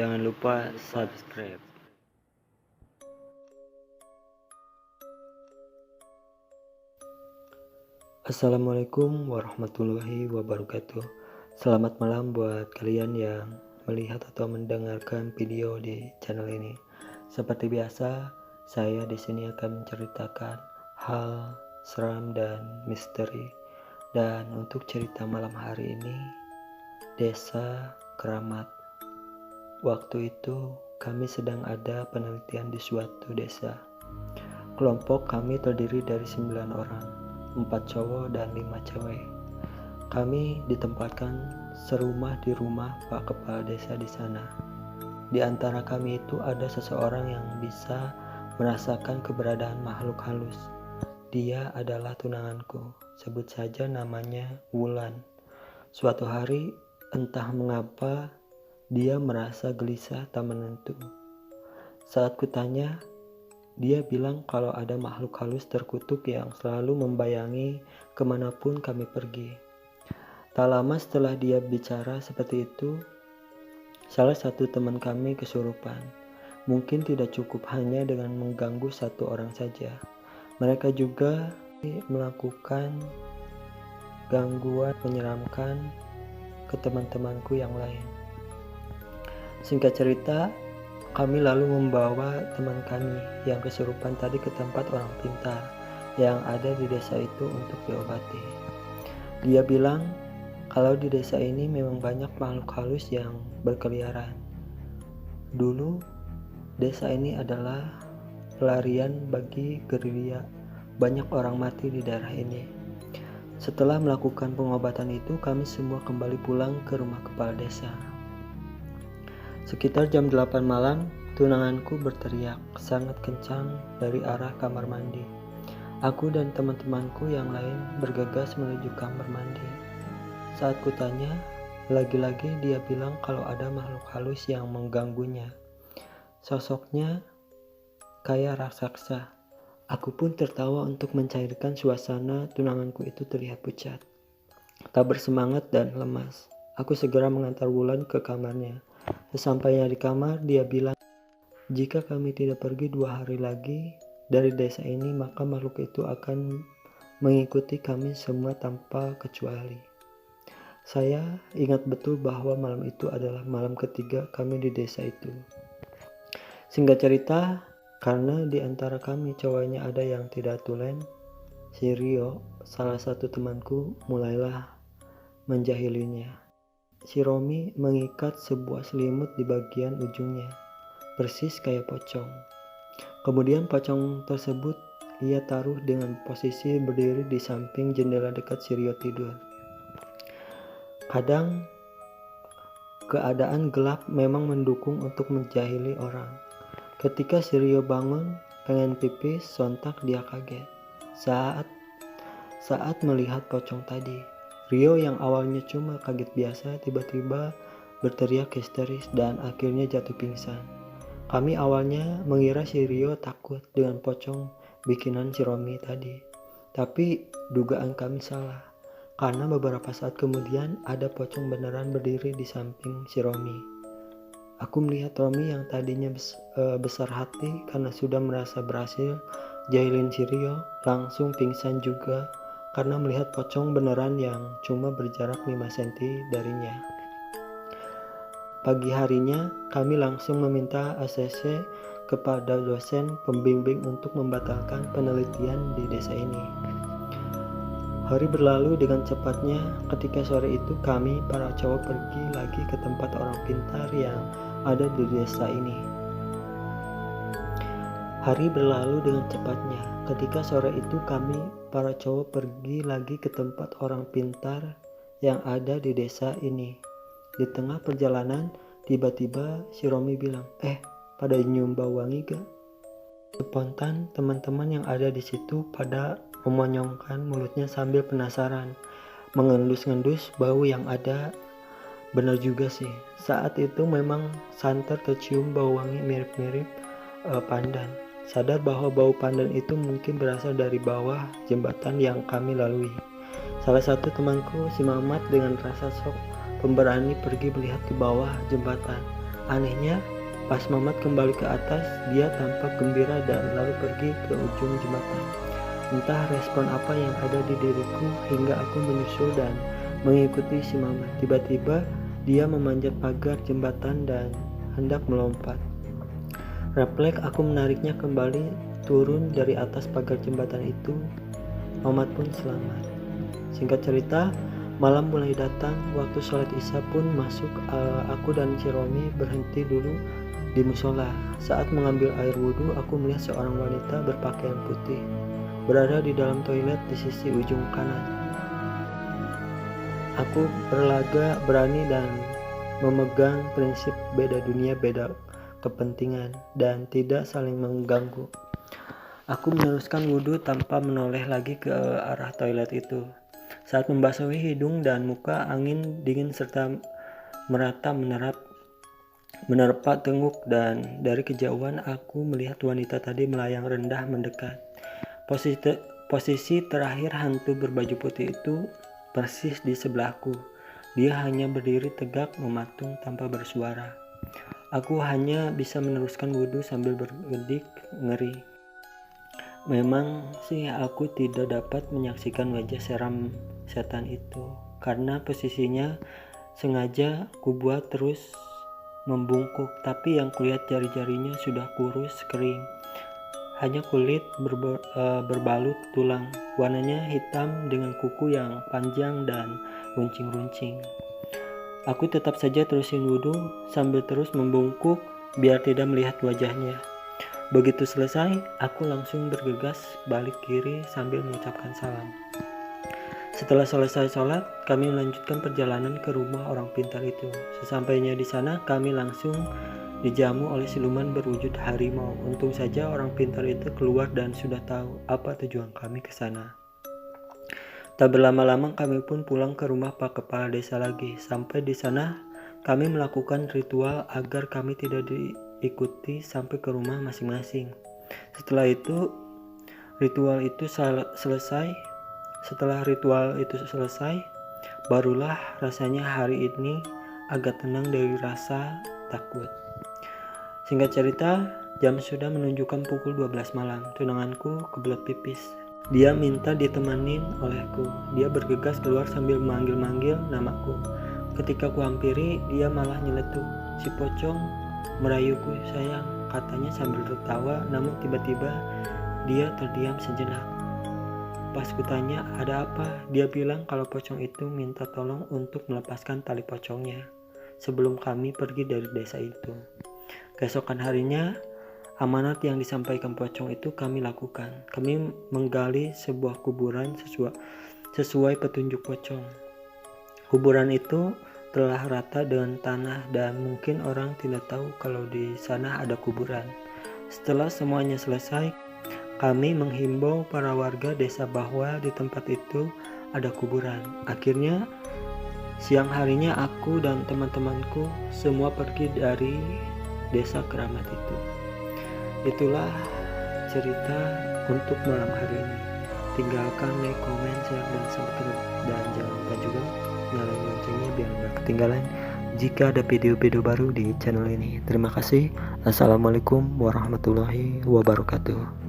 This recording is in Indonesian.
Jangan lupa subscribe. Assalamualaikum warahmatullahi wabarakatuh. Selamat malam buat kalian yang melihat atau mendengarkan video di channel ini. Seperti biasa, saya di sini akan menceritakan hal seram dan misteri. Dan untuk cerita malam hari ini, Desa Keramat. Waktu itu kami sedang ada penelitian di suatu desa. Kelompok kami terdiri dari 9 orang, 4 cowok dan 5 cewek. Kami ditempatkan serumah di rumah Pak Kepala Desa di sana. Di antara kami itu ada seseorang yang bisa merasakan keberadaan makhluk halus. Dia adalah tunanganku, sebut saja namanya Wulan. Suatu hari, entah mengapa, dia merasa gelisah tak menentu. Saat kutanya, dia bilang kalau ada makhluk halus terkutuk yang selalu membayangi kemanapun kami pergi. Tak lama setelah dia bicara seperti itu, salah satu teman kami kesurupan. Mungkin tidak cukup hanya dengan mengganggu satu orang saja. Mereka juga melakukan gangguan menyeramkan ke teman-temanku yang lain. Singkat cerita, kami lalu membawa teman kami yang kesurupan tadi ke tempat orang pintar yang ada di desa itu untuk diobati. Dia bilang kalau di desa ini memang banyak makhluk halus yang berkeliaran. Dulu, desa ini adalah pelarian bagi gerilya. Banyak orang mati di daerah ini. Setelah melakukan pengobatan itu, kami semua kembali pulang ke rumah kepala desa. Sekitar jam 8 malam, tunanganku berteriak sangat kencang dari arah kamar mandi. Aku dan teman-temanku yang lain bergegas menuju kamar mandi. Saat kutanya, lagi-lagi dia bilang kalau ada makhluk halus yang mengganggunya. Sosoknya kayak raksasa. Aku pun tertawa untuk mencairkan suasana. Tunanganku itu terlihat pucat, tak bersemangat dan lemas. Aku segera mengantar Wulan ke kamarnya. Sesampainya di kamar, dia bilang, jika kami tidak pergi 2 hari lagi dari desa ini, maka makhluk itu akan mengikuti kami semua tanpa kecuali. Saya ingat betul bahwa malam itu adalah malam ketiga kami di desa itu. Singkat cerita, karena di antara kami cowoknya ada yang tidak tulen, si Rio, salah satu temanku, mulailah menjahilinya. Si Romi mengikat sebuah selimut di bagian ujungnya, persis kayak pocong. Kemudian pocong tersebut ia taruh dengan posisi berdiri di samping jendela dekat si Rio tidur. Kadang keadaan gelap memang mendukung untuk menjahili orang. Ketika si Rio bangun pengen pipis, sontak dia kaget saat melihat pocong tadi. Rio yang awalnya cuma kaget biasa tiba-tiba berteriak histeris dan akhirnya jatuh pingsan. Kami awalnya mengira si Rio takut dengan pocong bikinan si Romi tadi. Tapi dugaan kami salah, karena beberapa saat kemudian ada pocong beneran berdiri di samping si Romi. Aku melihat Romi yang tadinya besar hati karena sudah merasa berhasil jahilin si Rio, langsung pingsan juga karena melihat pocong beneran yang cuma berjarak 5 cm darinya. Pagi harinya, kami langsung meminta ACC kepada dosen pembimbing untuk membatalkan penelitian di desa ini. Hari berlalu dengan cepatnya. Ketika sore itu kami para cowok pergi lagi ke tempat orang pintar yang ada di desa ini. Hari berlalu dengan cepatnya. Ketika sore itu kami para cowok pergi lagi ke tempat orang pintar yang ada di desa ini. Di tengah perjalanan, tiba-tiba si Romi bilang, pada nyium bau wangi gak? Spontan teman-teman yang ada di situ pada memonyongkan mulutnya sambil penasaran, mengendus-ngendus bau yang ada. Benar juga sih, saat itu memang santer tercium bau wangi mirip-mirip pandan. Sadar bahwa bau pandan itu mungkin berasal dari bawah jembatan yang kami lalui. Salah satu temanku, si Mamat, dengan rasa sok pemberani pergi melihat ke bawah jembatan. Anehnya, pas Mamat kembali ke atas, dia tampak gembira dan lalu pergi ke ujung jembatan. Entah respon apa yang ada di diriku hingga aku menyusul dan mengikuti si Mamat. Tiba-tiba dia memanjat pagar jembatan dan hendak melompat. Refleks aku menariknya kembali turun dari atas pagar jembatan itu. Mamat pun selamat. Singkat cerita, malam mulai datang. Waktu sholat isya pun masuk. Aku dan si Romi berhenti dulu di musola. Saat mengambil air wudhu, aku melihat seorang wanita berpakaian putih berada di dalam toilet di sisi ujung kanan. Aku berlaga berani dan memegang prinsip beda dunia, beda kepentingan, dan tidak saling mengganggu. Aku meneruskan wudhu tanpa menoleh lagi ke arah toilet itu. Saat membasahi hidung dan muka, angin dingin serta merata menerpa tengkuk, dan dari kejauhan aku melihat wanita tadi melayang rendah mendekat. Posisi terakhir hantu berbaju putih itu persis di sebelahku. Dia hanya berdiri tegak mematung tanpa bersuara. Aku hanya bisa meneruskan wudhu sambil bergedik ngeri. Memang sih aku tidak dapat menyaksikan wajah seram setan itu, karena posisinya sengaja kubuat terus membungkuk, tapi yang kulihat jari-jarinya sudah kurus kering. Hanya kulit berbalut tulang, warnanya hitam dengan kuku yang panjang dan runcing-runcing. Aku tetap saja terusin wudhu sambil terus membungkuk biar tidak melihat wajahnya. Begitu selesai, aku langsung bergegas balik kiri sambil mengucapkan salam. Setelah selesai sholat, kami melanjutkan perjalanan ke rumah orang pintar itu. Sesampainya di sana, kami langsung dijamu oleh siluman berwujud harimau. Untung saja orang pintar itu keluar dan sudah tahu apa tujuan kami ke sana. Tak berlama-lama kami pun pulang ke rumah Pak Kepala Desa lagi. Sampai di sana kami melakukan ritual agar kami tidak diikuti sampai ke rumah masing-masing. Setelah ritual itu selesai, barulah rasanya hari ini agak tenang dari rasa takut. Singkat cerita, jam sudah menunjukkan pukul 12 malam. Tunanganku kebelet pipis. Dia minta ditemanin olehku. Dia bergegas keluar sambil memanggil-manggil namaku. Ketika ku hampiri, dia malah nyeletuk. Si pocong merayuku sayang, katanya sambil tertawa, namun tiba-tiba dia terdiam sejenak. Pas kutanya ada apa, dia bilang kalau pocong itu minta tolong untuk melepaskan tali pocongnya sebelum kami pergi dari desa itu. Keesokan harinya, amanat yang disampaikan pocong itu kami lakukan. Kami menggali sebuah kuburan sesuai petunjuk pocong. Kuburan itu telah rata dengan tanah dan mungkin orang tidak tahu kalau di sana ada kuburan. Setelah semuanya selesai, kami menghimbau para warga desa bahwa di tempat itu ada kuburan. Akhirnya, siang harinya aku dan teman-temanku semua pergi dari desa keramat itu. Itulah cerita untuk malam hari ini. Tinggalkan like, comment, share, dan subscribe. Dan jangan lupa juga nyalain loncengnya biar nggak ketinggalan jika ada video-video baru di channel ini. Terima kasih. Assalamualaikum warahmatullahi wabarakatuh.